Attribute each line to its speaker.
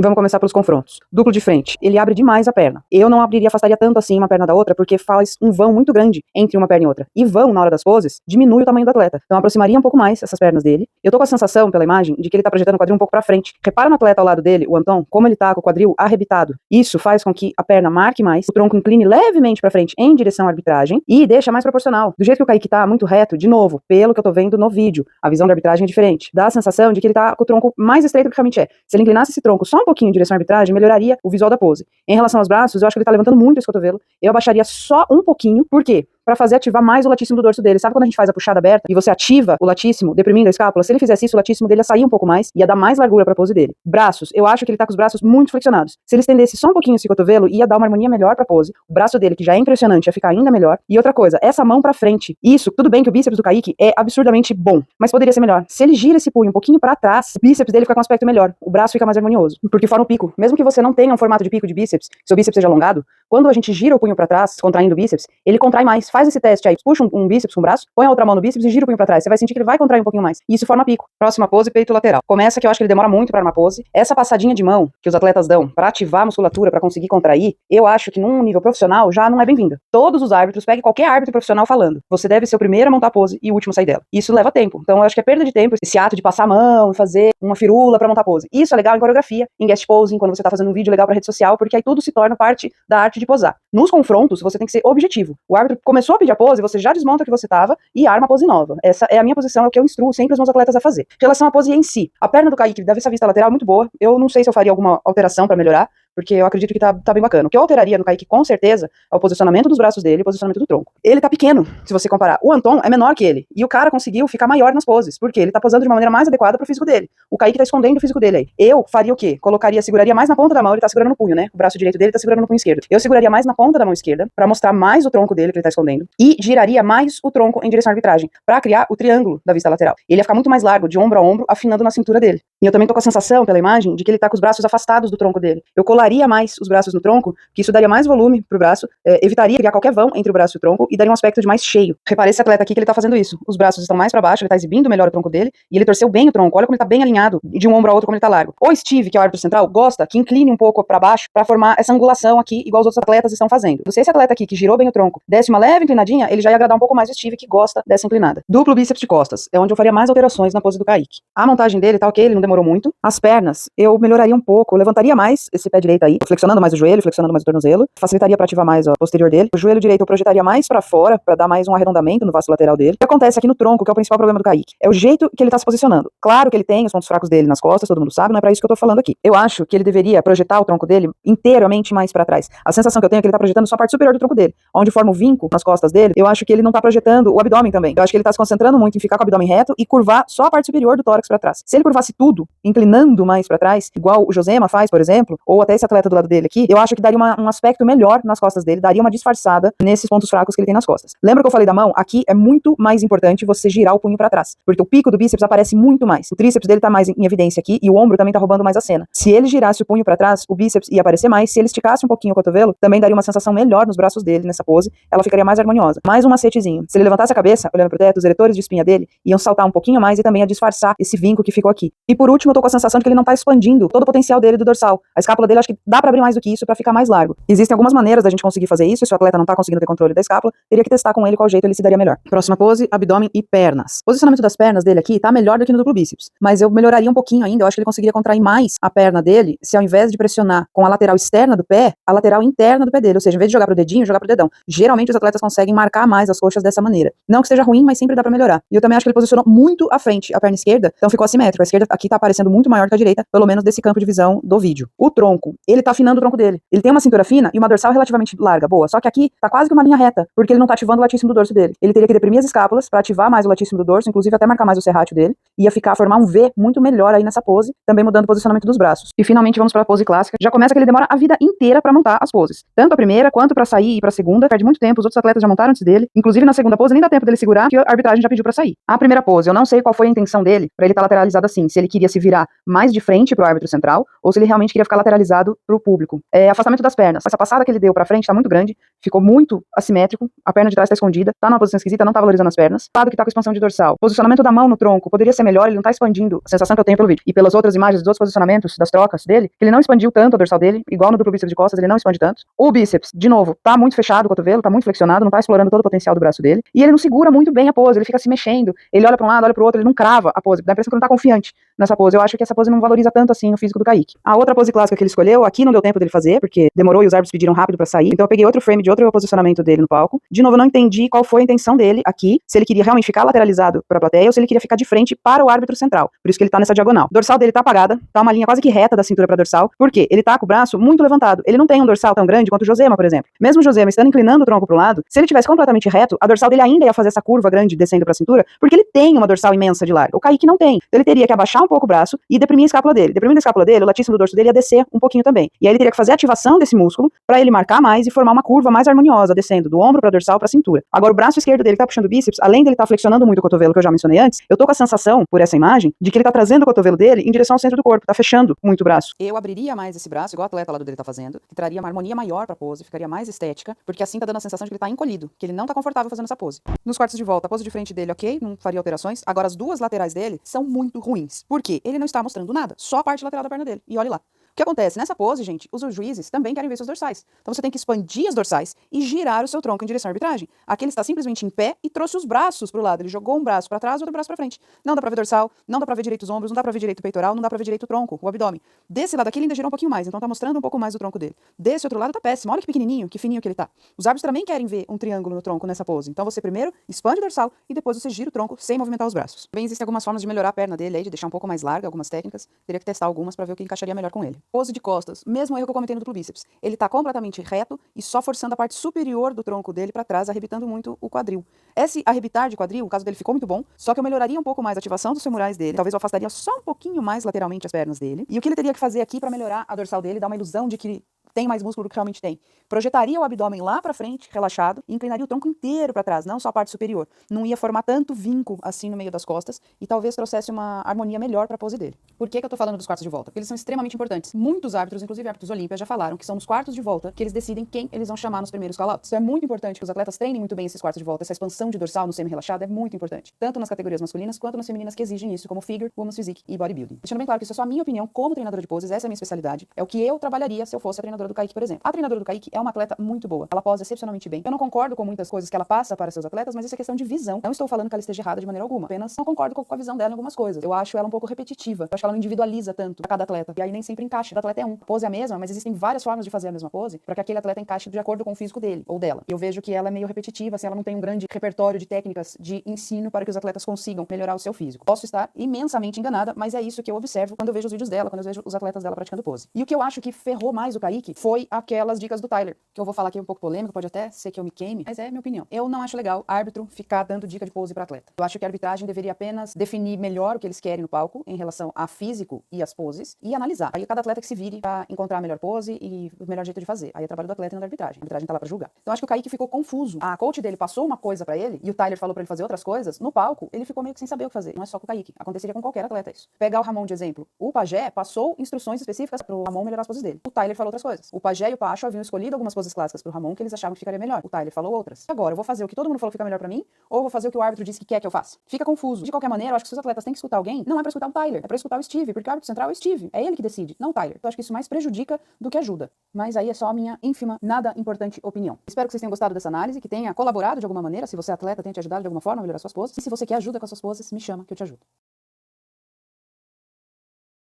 Speaker 1: Vamos começar pelos confrontos. Duplo de frente. Ele abre demais a perna. Eu não abriria, afastaria tanto assim uma perna da outra, porque faz um vão muito grande entre uma perna e outra. E vão, na hora das poses, diminui o tamanho do atleta. Então aproximaria um pouco mais essas pernas dele. Eu tô com a sensação, pela imagem, de que ele tá projetando o quadril um pouco pra frente. Repara no atleta ao lado dele, o Anton, como ele tá com o quadril arrebitado. Isso faz com que a perna marque mais, o tronco incline levemente pra frente em direção à arbitragem e deixa mais proporcional. Do jeito que o Kaique tá muito reto, de novo, pelo que eu tô vendo no vídeo, a visão da arbitragem é diferente. Dá a sensação de que ele tá com o tronco mais estreito do que realmente é. Se ele inclinasse esse tronco só um pouquinho em direção à arbitragem, melhoraria o visual da pose. Em relação aos braços, eu acho que ele tá levantando muito esse cotovelo. Eu abaixaria só um pouquinho. Por quê? Pra fazer ativar mais o latíssimo do dorso dele. Sabe quando a gente faz a puxada aberta e você ativa o latíssimo, deprimindo a escápula? Se ele fizesse isso, o latíssimo dele ia sair um pouco mais, ia dar mais largura pra pose dele. Braços, eu acho que ele tá com os braços muito flexionados. Se ele estendesse só um pouquinho esse cotovelo, ia dar uma harmonia melhor pra pose. O braço dele, que já é impressionante, ia ficar ainda melhor. E outra coisa, essa mão pra frente. Isso, tudo bem que o bíceps do Kaique é absurdamente bom, mas poderia ser melhor. Se ele gira esse punho um pouquinho pra trás, o bíceps dele fica com um aspecto melhor. O braço fica mais harmonioso. Porque forma um pico. Mesmo que você não tenha um formato de pico de bíceps, seu bíceps seja alongado, quando a gente gira o punho pra trás, contraindo o bíceps, ele contrai mais. Faz esse teste aí. Puxa um bíceps com um braço, põe a outra mão no bíceps e gira o punho pra trás. Você vai sentir que ele vai contrair um pouquinho mais. E isso forma pico. Próxima pose, peito lateral. Começa que eu acho que ele demora muito pra armar pose. Essa passadinha de mão que os atletas dão pra ativar a musculatura, pra conseguir contrair, eu acho que num nível profissional já não é bem-vinda. Todos os árbitros, pegue qualquer árbitro profissional falando, você deve ser o primeiro a montar a pose e o último a sair dela. Isso leva tempo. Então eu acho que é perda de tempo esse ato de passar a mão e fazer uma firula pra montar a pose. Isso é legal em coreografia, em guest posing, quando você tá fazendo um vídeo legal pra rede social, porque aí tudo se torna parte da arte de posar. Nos confrontos, você tem que ser objetivo. O árbitro começou a pedir a pose, você já desmonta o que você tava e arma a pose nova. Essa é a minha posição, é o que eu instruo sempre os meus atletas a fazer. Em relação à pose em si, a perna do Kaique deve ser vista lateral muito boa. Eu não sei se eu faria alguma alteração pra melhorar, porque eu acredito que tá bem bacana. O que eu alteraria no Kaique, com certeza, é o posicionamento dos braços dele e o posicionamento do tronco. Ele tá pequeno, se você comparar. O Anton é menor que ele. E o cara conseguiu ficar maior nas poses, porque ele tá posando de uma maneira mais adequada pro físico dele. O Kaique tá escondendo o físico dele aí. Eu faria o quê? Seguraria mais na ponta da mão, ele tá segurando no punho, né? O braço direito dele tá segurando no punho esquerdo. Eu seguraria mais na ponta da mão esquerda, pra mostrar mais o tronco dele, que ele tá escondendo, e giraria mais o tronco em direção à arbitragem, pra criar o triângulo da vista lateral. Ele ia ficar muito mais largo, de ombro a ombro, afinando na cintura dele. E eu também tô com a sensação, pela imagem, de que ele tá com os braços afastados do tronco dele. Eu colaria mais os braços no tronco, que isso daria mais volume pro braço, evitaria criar qualquer vão entre o braço e o tronco e daria um aspecto de mais cheio. Repare esse atleta aqui que ele tá fazendo isso. Os braços estão mais pra baixo, ele tá exibindo melhor o tronco dele e ele torceu bem o tronco. Olha como ele tá bem alinhado, de um ombro ao outro como ele tá largo. O Steve, que é o árbitro central, gosta que incline um pouco pra baixo pra formar essa angulação aqui, igual os outros atletas estão fazendo. Se esse atleta aqui que girou bem o tronco desse uma leve inclinadinha, ele já ia agradar um pouco mais o Steve, que gosta dessa inclinada. Duplo bíceps de costas, é onde eu faria mais alterações na pose do Kaique. A montagem dele tá ok, ele não demorou muito. As pernas, eu melhoraria um pouco, eu levantaria mais esse pé direito aí, flexionando mais o joelho, flexionando mais o tornozelo, facilitaria pra ativar mais o posterior dele. O joelho direito eu projetaria mais pra fora, pra dar mais um arredondamento no vasto lateral dele. O que acontece aqui no tronco, que é o principal problema do Kaique, é o jeito que ele tá se posicionando. Claro que ele tem os pontos fracos dele nas costas, todo mundo sabe, não é pra isso que eu tô falando aqui. Eu acho que ele deveria projetar o tronco dele inteiramente mais pra trás. A sensação que eu tenho é que ele tá projetando só a parte superior do tronco dele, onde forma o vinco nas costas dele. Eu acho que ele não tá projetando o abdômen também. Eu acho que ele tá se concentrando muito em ficar com o abdômen reto e curvar só a parte superior do tórax pra trás. Se ele curvasse tudo, inclinando mais pra trás, igual o Josema faz, por exemplo, ou até esse atleta do lado dele aqui, eu acho que daria um aspecto melhor nas costas dele, daria uma disfarçada nesses pontos fracos que ele tem nas costas. Lembra que eu falei da mão? Aqui é muito mais importante você girar o punho pra trás, porque o pico do bíceps aparece muito mais. O tríceps dele tá mais em evidência aqui e o ombro também tá roubando mais a cena. Se ele girasse o punho pra trás, o bíceps ia aparecer mais. Se ele esticasse um pouquinho o cotovelo, também daria uma sensação melhor nos braços dele nessa pose, ela ficaria mais harmoniosa. Mais um macetezinho. Se ele levantasse a cabeça, olhando pro teto, os eretores de espinha dele iam saltar um pouquinho mais e também ia disfarçar esse vinco que ficou aqui. E por último, eu tô com a sensação de que ele não tá expandindo todo o potencial dele do dorsal. A escápula dele, acho que dá pra abrir mais do que isso pra ficar mais largo. Existem algumas maneiras da gente conseguir fazer isso. Se o atleta não tá conseguindo ter controle da escápula, teria que testar com ele qual jeito ele se daria melhor. Próxima pose, abdômen e pernas. O posicionamento das pernas dele aqui tá melhor do que no duplo bíceps, mas eu melhoraria um pouquinho ainda. Eu acho que ele conseguiria contrair mais a perna dele se, ao invés de pressionar com a lateral externa do pé, a lateral interna do pé dele, ou seja, em vez de jogar pro dedinho, jogar pro dedão. Geralmente os atletas conseguem marcar mais as coxas dessa maneira. Não que esteja ruim, mas sempre dá pra melhorar. E eu também acho que ele posicionou muito à frente a perna esquerda, então ficou assimétrico. A esquerda aqui tá aparecendo muito maior que a direita, pelo menos desse campo de visão do vídeo. O tronco, ele tá afinando o tronco dele. Ele tem uma cintura fina e uma dorsal relativamente larga, boa, só que aqui tá quase que uma linha reta, porque ele não tá ativando o latíssimo do dorso dele. Ele teria que deprimir as escápulas pra ativar mais o latíssimo do dorso, inclusive até marcar mais o serrátil dele, e ia formar um V muito melhor aí nessa pose, também mudando o posicionamento dos braços. E finalmente vamos pra pose clássica. Já começa que ele demora a vida inteira pra montar as poses. Tanto a primeira, quanto pra sair e pra segunda, perde muito tempo, os outros atletas já montaram antes dele, inclusive na segunda pose nem dá tempo dele segurar, que a arbitragem já pediu pra sair. A primeira pose, eu não sei qual foi a intenção dele pra ele estar lateralizado assim, se ele queria se virar mais de frente pro árbitro central, ou se ele realmente queria ficar lateralizado pro público. Afastamento das pernas. Essa passada que ele deu pra frente tá muito grande, ficou muito assimétrico, a perna de trás tá escondida, tá numa posição esquisita, não tá valorizando as pernas. O lado que tá com expansão de dorsal, posicionamento da mão no tronco poderia ser melhor, ele não tá expandindo, a sensação que eu tenho pelo vídeo. E pelas outras imagens dos outros posicionamentos, das trocas dele, que ele não expandiu tanto a dorsal dele, igual no duplo bíceps de costas, ele não expande tanto. O bíceps, de novo, tá muito fechado o cotovelo, tá muito flexionado, não tá explorando todo o potencial do braço dele. E ele não segura muito bem a pose, ele fica se mexendo, ele olha pra um lado, olha pro outro, ele não crava a pose, dá a impressão que ele não tá confiante nessa pose. Eu acho que essa pose não valoriza tanto assim o físico do Kaique. A outra pose clássica que ele escolheu, aqui não deu tempo dele fazer, porque demorou e os árbitros pediram rápido pra sair, então eu peguei outro frame de outro posicionamento dele no palco. De novo, eu não entendi qual foi a intenção dele aqui, se ele queria realmente ficar lateralizado pra plateia ou se ele queria ficar de frente para o árbitro central. Por isso que ele tá nessa diagonal. O dorsal dele tá apagada, tá uma linha quase que reta da cintura pra dorsal, porque ele tá com o braço muito levantado. Ele não tem um dorsal tão grande quanto o Josema, por exemplo. Mesmo o Josema estando inclinando o tronco pro lado, se ele tivesse completamente reto, a dorsal dele ainda ia fazer essa curva grande descendo pra cintura, porque ele tem uma dorsal imensa de larga. O Kaique não tem. Então ele teria que abaixar um pouco o braço e deprimir a escápula dele. Deprimindo a escápula dele, o latíssimo do dorso dele ia descer um pouquinho também. E aí ele teria que fazer a ativação desse músculo pra ele marcar mais e formar uma curva mais harmoniosa, descendo do ombro pra dorsal pra cintura. Agora o braço esquerdo dele que tá puxando o bíceps, além dele tá flexionando muito o cotovelo, que eu já mencionei antes, eu tô com a sensação, por essa imagem, de que ele tá trazendo o cotovelo dele em direção ao centro do corpo, tá fechando muito o braço. Eu abriria mais esse braço, igual o atleta lá dele tá fazendo, que traria uma harmonia maior pra pose, ficaria mais estética, porque assim tá dando a sensação de que ele tá encolhido, que ele não tá confortável fazendo essa pose. Nos quartos de volta, a pose de frente dele, ok, não faria alterações. Agora as duas laterais dele são muito ruins. Por quê? Ele não está mostrando nada, só a parte lateral da perna dele. E olhe lá. O que acontece? Nessa pose, gente, os juízes também querem ver seus dorsais. Então você tem que expandir as dorsais e girar o seu tronco em direção à arbitragem. Aqui ele está simplesmente em pé e trouxe os braços pro lado. Ele jogou um braço para trás e outro braço para frente. Não dá pra ver dorsal, não dá pra ver direito os ombros, não dá pra ver direito o peitoral, não dá pra ver direito o tronco, o abdômen. Desse lado aqui ele ainda girou um pouquinho mais, então tá mostrando um pouco mais do tronco dele. Desse outro lado tá péssimo. Olha que pequenininho, que fininho que ele tá. Os árbitros também querem ver um triângulo no tronco nessa pose. Então você primeiro expande o dorsal e depois você gira o tronco sem movimentar os braços. Bem, existem algumas formas de melhorar a perna dele aí, de deixar um pouco mais larga, algumas técnicas. Teria que testar algumas pra ver o que encaixaria melhor com ele. Pose de costas. Mesmo erro que eu comentei no duplo bíceps. Ele tá completamente reto e só forçando a parte superior do tronco dele pra trás, arrebitando muito o quadril. Esse arrebitar de quadril, o caso dele ficou muito bom, só que eu melhoraria um pouco mais a ativação dos femorais dele, talvez eu afastaria só um pouquinho mais lateralmente as pernas dele. E o que ele teria que fazer aqui pra melhorar a dorsal dele, dar uma ilusão de que tem mais músculo do que realmente tem. Projetaria o abdômen lá pra frente, relaxado, e inclinaria o tronco inteiro pra trás, não só a parte superior. Não ia formar tanto vinco assim no meio das costas e talvez trouxesse uma harmonia melhor pra pose dele. Por que eu tô falando dos quartos de volta? Porque eles são extremamente importantes. Muitos árbitros, inclusive árbitros olímpicos, já falaram que são nos quartos de volta que eles decidem quem eles vão chamar nos primeiros call-outs. Isso é muito importante que os atletas treinem muito bem esses quartos de volta. Essa expansão de dorsal no semi-relaxado é muito importante, tanto nas categorias masculinas quanto nas femininas que exigem isso, como figure, women's physique e bodybuilding. Deixando bem claro que isso é só a minha opinião como treinadora de poses, essa é a minha especialidade. É o que eu trabalharia se eu fosse a treinadora do Kaique, por exemplo. A treinadora do Kaique é uma atleta muito boa. Ela posa excepcionalmente bem. Eu não concordo com muitas coisas que ela passa para seus atletas, mas isso é questão de visão. Não estou falando que ela esteja errada de maneira alguma. Apenas não concordo com a visão dela em algumas coisas. Eu acho ela um pouco repetitiva. Eu acho que ela não individualiza tanto pra cada atleta. E aí nem sempre encaixa. Cada atleta é um. A pose é a mesma, mas existem várias formas de fazer a mesma pose para que aquele atleta encaixe de acordo com o físico dele ou dela. E eu vejo que ela é meio repetitiva, assim, ela não tem um grande repertório de técnicas de ensino para que os atletas consigam melhorar o seu físico. Posso estar imensamente enganada, mas é isso que eu observo quando eu vejo os vídeos dela, quando eu vejo os atletas dela praticando pose. E o que eu acho que ferrou mais o Kaique foi aquelas dicas do Tyler, que eu vou falar aqui um pouco polêmico, pode até ser que eu me queime, mas é minha opinião. Eu não acho legal árbitro ficar dando dica de pose para atleta. Eu acho que a arbitragem deveria apenas definir melhor o que eles querem no palco em relação a físico e as poses e analisar. Aí cada atleta que se vire pra encontrar a melhor pose e o melhor jeito de fazer. Aí é trabalho do atleta e não da arbitragem. A arbitragem tá lá pra julgar. Então acho que o Kaique ficou confuso. A coach dele passou uma coisa pra ele e o Tyler falou pra ele fazer outras coisas. No palco, ele ficou meio que sem saber o que fazer. Não é só com o Kaique. Aconteceria com qualquer atleta isso. Pegar o Ramon de exemplo. O Pajé passou instruções específicas pro Ramon melhorar as poses dele. O Tyler falou outras coisas. O Pajé e o Pacho haviam escolhido algumas poses clássicas pro Ramon que eles achavam que ficaria melhor. O Tyler falou outras. Agora, eu vou fazer o que todo mundo falou que fica melhor pra mim ou eu vou fazer o que o árbitro disse que quer que eu faça? Fica confuso. De qualquer maneira, eu acho que se os atletas têm que escutar alguém, não é pra escutar o Tyler, é pra escutar o Steve, porque o árbitro central é o Steve. É ele que decide, não o Tyler. Eu acho que isso mais prejudica do que ajuda. Mas aí é só a minha ínfima, nada importante opinião. Espero que vocês tenham gostado dessa análise, que tenha colaborado de alguma maneira, se você é atleta, tenha te ajudado de alguma forma a melhorar suas poses. E se você quer ajuda com as suas poses, me chama que eu te ajudo.